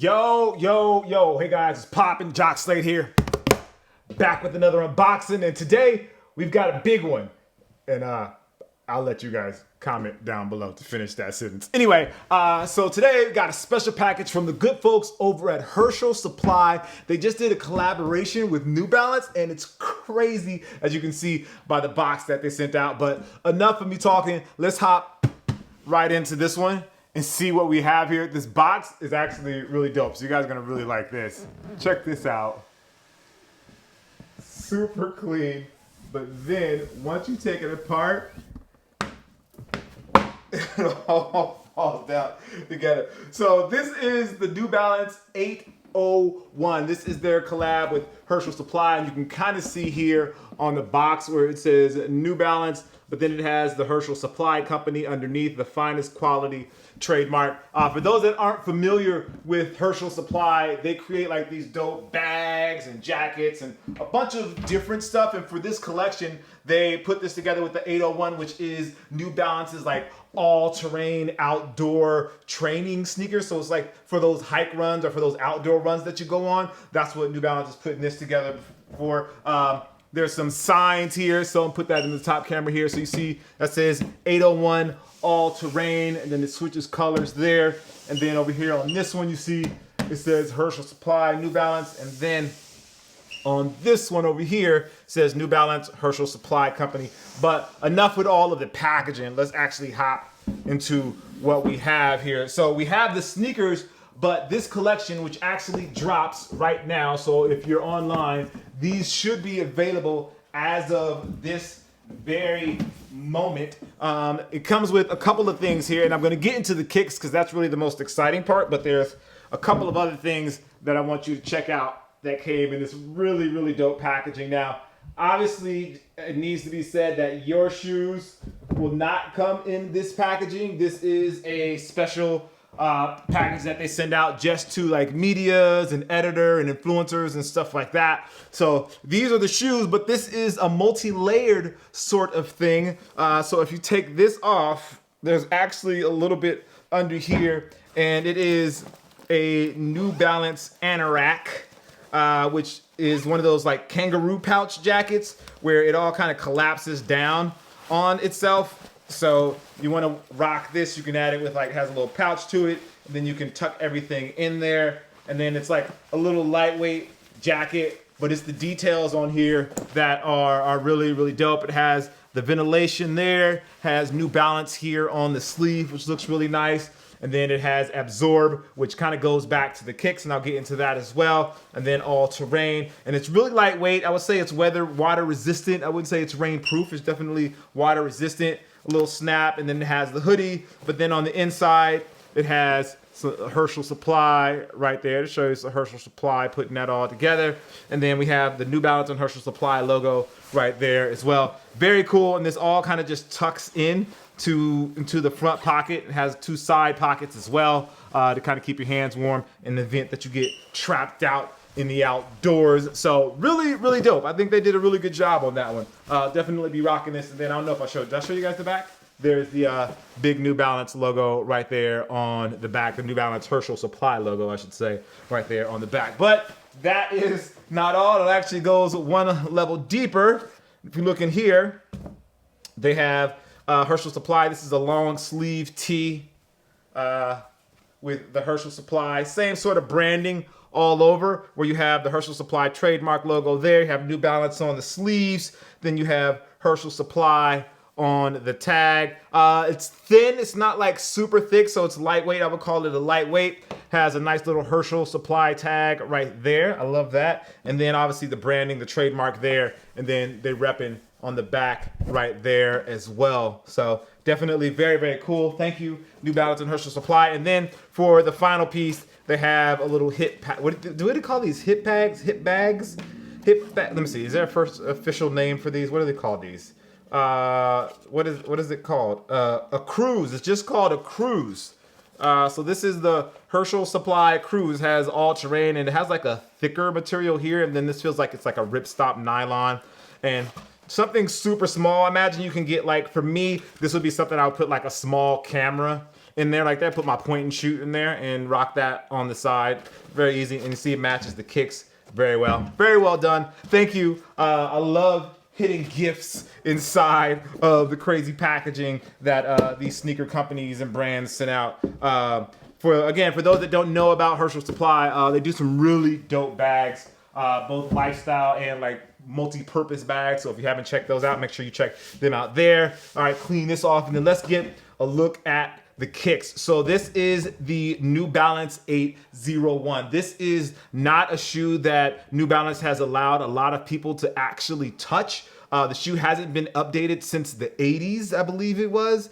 Yo, hey guys, it's poppin', Jacques Slade here. Back with another unboxing, and today we've got a big one. And I'll let you guys comment down below to finish that sentence. Anyway, so today we got a special package from the good folks over at Herschel Supply. They just did a collaboration with New Balance, and it's crazy, as you can see by the box that they sent out. But enough of me talking, let's hop right into this one and see what we have here. This box is actually really dope, so you guys are gonna really like this. Check this out. Super clean, but then once you take it apart, it all falls down together. So this is the New Balance 801. This is their collab with Herschel Supply, and you can kind of see here on the box where it says New Balance, but then it has the Herschel Supply Company underneath, the finest quality trademark. For those that aren't familiar with Herschel Supply, they create like these dope bags and jackets and a bunch of different stuff. And for this collection, they put this together with the 801, which is New Balance's like all-terrain outdoor training sneakers. So it's like for those hike runs or for those outdoor runs that you go on, that's what New Balance is putting this together for. There's some signs here, so I'll put that in the top camera here. So you see that says 801 all-terrain, and then it switches colors there. And then over here on this one, you see it says Herschel Supply, New Balance, and then on this one over here it says New Balance, Herschel Supply Company. But enough with all of the packaging. Let's actually hop into what we have here. So we have the sneakers, but this collection, which actually drops right now, so if you're online, these should be available as of this very moment. It comes with a couple of things here, and I'm gonna get into the kicks because that's really the most exciting part, but there's a couple of other things that I want you to check out that came in this really, really dope packaging. Now, obviously, it needs to be said that your shoes will not come in this packaging. This is a special package that they send out just to like medias and editor and influencers and stuff like that. So these are the shoes, but this is a multi-layered sort of thing. So if you take this off, there's actually a little bit under here, and it is a New Balance anorak, which is one of those like kangaroo pouch jackets where it all kind of collapses down on itself. So you want to rock this, you can add it with like, it has a little pouch to it, and then you can tuck everything in there. And then it's like a little lightweight jacket, but it's the details on here that are really, really dope. It has the ventilation there, has New Balance here on the sleeve, which looks really nice. And then it has absorb, which kind of goes back to the kicks, and I'll get into that as well. And then all terrain, and it's really lightweight. I would say it's water resistant. I wouldn't say it's rain proof. It's definitely water resistant. A little snap, and then it has the hoodie. But then on the inside, it has Herschel Supply right there to show you the Herschel Supply, putting that all together. And then we have the New Balance and Herschel Supply logo right there as well. Very cool, and this all kind of just tucks in into the front pocket. It has two side pockets as well to kind of keep your hands warm in the event that you get trapped out in the outdoors. So really, really dope. I think they did a really good job on that one. Definitely be rocking this. And then I don't know if did I show you guys the back? There's the big New Balance logo right there on the back, the New Balance Herschel Supply logo, I should say, right there on the back. But that is not all. It actually goes one level deeper. If you look in here, they have Herschel Supply. This is a long sleeve tee with the Herschel Supply. Same sort of branding all over, where you have the Herschel Supply trademark logo there. You have New Balance on the sleeves. Then you have Herschel Supply on the tag. It's thin. It's not like super thick, so it's lightweight. I would call it a lightweight. Has a nice little Herschel Supply tag right there. I love that. And then obviously the branding, the trademark there, and then they repping on the back right there as well. So definitely very, very cool. Thank you, New Balance and Herschel Supply. And then for the final piece, they have a little hip pack. What do they call these? Hip bags? Hip bags? Let me see. Is there a first official name for these? What do they call these? What is it called? A cruise. It's just called a cruise. So this is the Herschel Supply Cruise. Has all terrain, and it has like a thicker material here, and then this feels like it's like a ripstop nylon and something super small. I imagine you can get, like, for me, this would be something I would put like a small camera in there like that, put my point and shoot in there and rock that on the side. Very easy, and you see it matches the kicks very well. Very well done. Thank you. I love hitting gifts inside of the crazy packaging that these sneaker companies and brands send out. For those that don't know about Herschel Supply, they do some really dope bags, both lifestyle and like multi-purpose bags. So if you haven't checked those out, make sure you check them out there. All right, clean this off, and then let's get a look at the kicks. So this is the New Balance 801. This is not a shoe that New Balance has allowed a lot of people to actually touch. The shoe hasn't been updated since the 80s, I believe it was.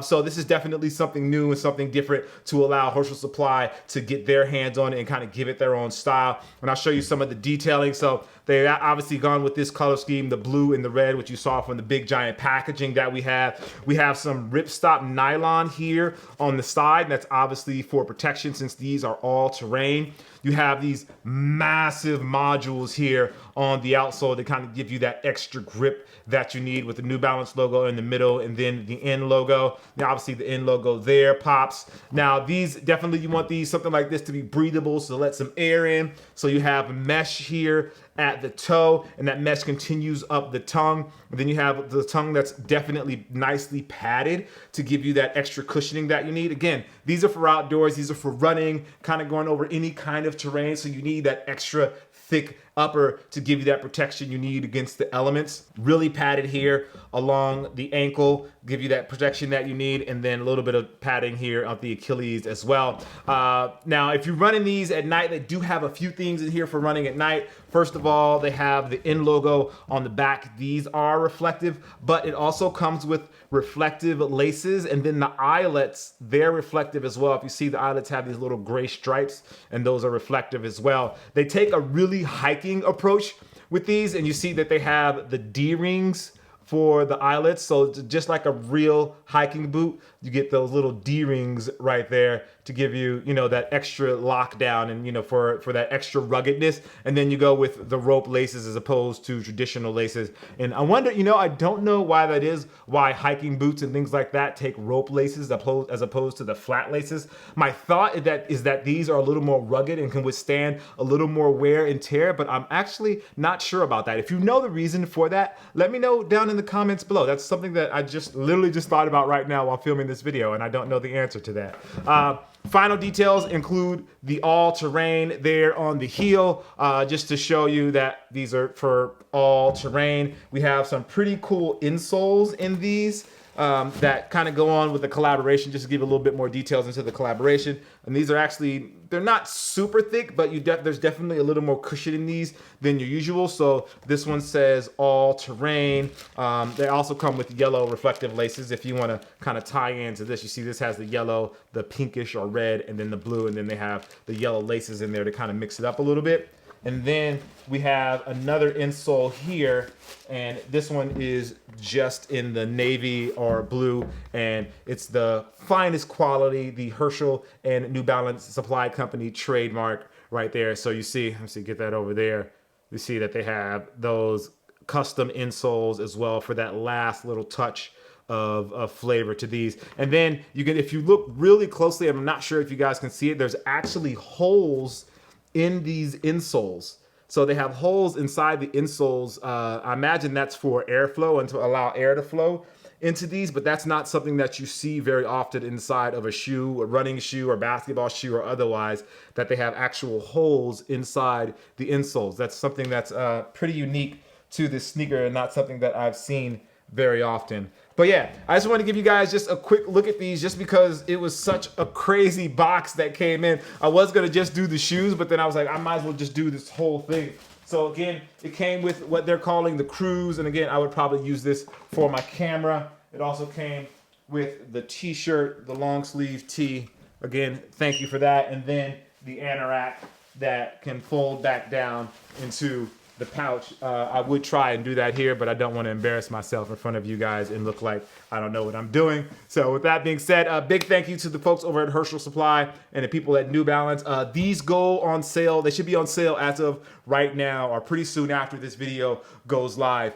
So this is definitely something new and something different to allow Herschel Supply to get their hands on it and kind of give it their own style. And I'll show you some of the detailing. So they've obviously gone with this color scheme, the blue and the red, which you saw from the big giant packaging that we have. We have some ripstop nylon here on the side. And that's obviously for protection since these are all terrain. You have these massive modules here on the outsole to kind of give you that extra grip that you need with the New Balance logo in the middle and then the N logo. Now, obviously the N logo there pops. Now these, definitely you want these, something like this to be breathable, so let some air in. So you have mesh here at the toe, and that mesh continues up the tongue. And then you have the tongue that's definitely nicely padded to give you that extra cushioning that you need. Again, these are for outdoors, these are for running, kind of going over any kind of terrain, so you need that extra thick upper to give you that protection you need against the elements. Really padded here along the ankle, give you that protection that you need, and then a little bit of padding here on the Achilles as well. Now, if you're running these at night, they do have a few things in here for running at night. First of all, they have the N logo on the back. These are reflective, but it also comes with reflective laces, and then the eyelets, they're reflective as well. If you see, the eyelets have these little gray stripes, and those are reflective as well. They take a really hiking approach with these, and you see that they have the D-rings for the eyelets. So just like a real hiking boot, you get those little D-rings right there to give you, you know, that extra lockdown and, you know, for that extra ruggedness. And then you go with the rope laces as opposed to traditional laces. And I wonder, you know, I don't know why that is, why hiking boots and things like that take rope laces as opposed to the flat laces. My thought is that these are a little more rugged and can withstand a little more wear and tear, but I'm actually not sure about that. If you know the reason for that, let me know down in the comments below. That's something that I literally just thought about right now while filming this video, and I don't know the answer to that. Final details include the all-terrain there on the heel, just to show you that these are for all-terrain. We have some pretty cool insoles in these that kind of go on with the collaboration, just to give a little bit more details into the collaboration. And these are actually, they're not super thick, but there's definitely a little more cushion in these than your usual. So this one says all terrain. They also come with yellow reflective laces if you want to kind of tie into this. You see this has the yellow, the pinkish or red, and then the blue, and then they have the yellow laces in there to kind of mix it up a little bit. And then we have another insole here, and this one is just in the navy or blue, and it's the finest quality, the Herschel and New Balance Supply Company trademark right there. So you see, let's see, get that over there. We see that they have those custom insoles as well for that last little touch of flavor to these. And then you can, if you look really closely, I'm not sure if you guys can see it, there's actually holes in these insoles. So they have holes inside the insoles. I imagine that's for airflow and to allow air to flow into these, but that's not something that you see very often inside of a shoe, a running shoe or basketball shoe or otherwise, that they have actual holes inside the insoles. That's something that's pretty unique to this sneaker and not something that I've seen very often. But yeah, I just want to give you guys just a quick look at these just because it was such a crazy box that came in. I was going to just do the shoes, but then I was like, I might as well just do this whole thing. So again, it came with what they're calling the Cruise. And again, I would probably use this for my camera. It also came with the t-shirt, the long sleeve tee. Again, thank you for that. And then the anorak that can fold back down into the pouch. I would try and do that here, but I don't want to embarrass myself in front of you guys and look like I don't know what I'm doing. So with that being said, a big thank you to the folks over at Herschel Supply and the people at New Balance. These go on sale. They should be on sale as of right now or pretty soon after this video goes live,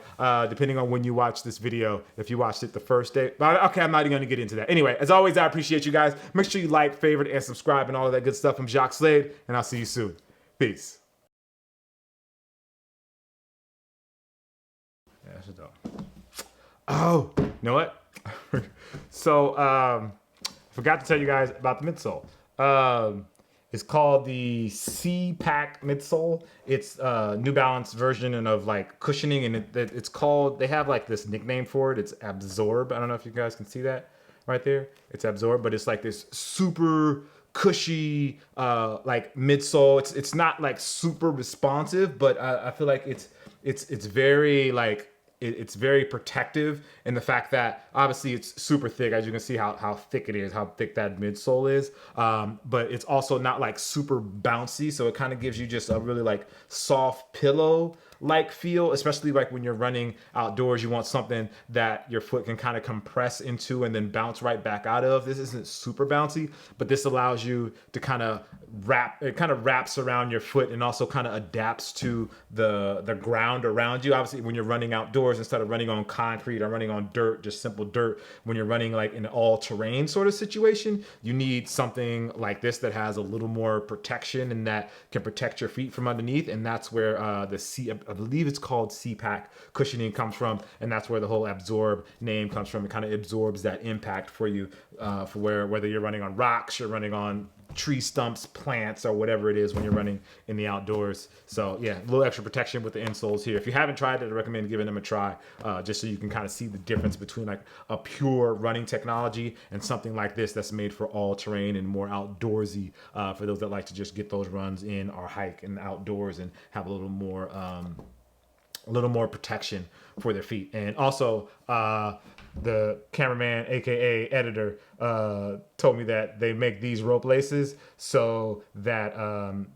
depending on when you watch this video. If you watched it the first day. Okay, I'm not even going to get into that. Anyway, as always, I appreciate you guys. Make sure you like, favorite, and subscribe and all of that good stuff. I'm Jacques Slade, and I'll see you soon. Peace. Yeah, that's dope. Oh, you know what? So, forgot to tell you guys about the midsole. It's called the C-Pack midsole. It's New Balance version of like cushioning, and it's called, they have like this nickname for it. It's Absorb. I don't know if you guys can see that right there. It's Absorb, but it's like this super cushy like midsole. It's not like super responsive, but I feel like it's very like, it's very protective in the fact that obviously it's super thick, as you can see how thick it is, how thick that midsole is. But it's also not like super bouncy. So it kind of gives you just a really like soft pillow like feel, especially like when you're running outdoors. You want something that your foot can kind of compress into and then bounce right back out of. This isn't super bouncy, but this allows you to kind of it kind of wraps around your foot and also kind of adapts to the ground around you. Obviously, when you're running outdoors, instead of running on concrete or running on dirt, just simple dirt, when you're running like in an all-terrain sort of situation, you need something like this that has a little more protection and that can protect your feet from underneath. And that's where I believe it's called C-Pack cushioning comes from, and that's where the whole Absorb name comes from. It kind of absorbs that impact for you, for whether you're running on rocks, you're running on tree stumps, plants, or whatever it is when you're running in the outdoors. So yeah, a little extra protection with the insoles here. If you haven't tried it, I recommend giving them a try, just so you can kind of see the difference between like a pure running technology and something like this that's made for all terrain and more outdoorsy, for those that like to just get those runs in or hike in the outdoors and have a little more protection for their feet. And also, the cameraman, aka editor, told me that they make these rope laces so that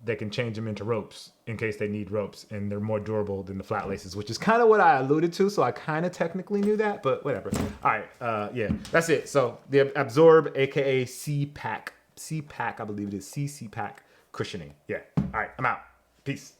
they can change them into ropes in case they need ropes, and they're more durable than the flat laces, which is kind of what I alluded to. So I kind of technically knew that, but whatever. All right, yeah, that's it. So the Absorb, aka C-Pack, I believe it is C-Pack cushioning. Yeah. All right, I'm out. Peace.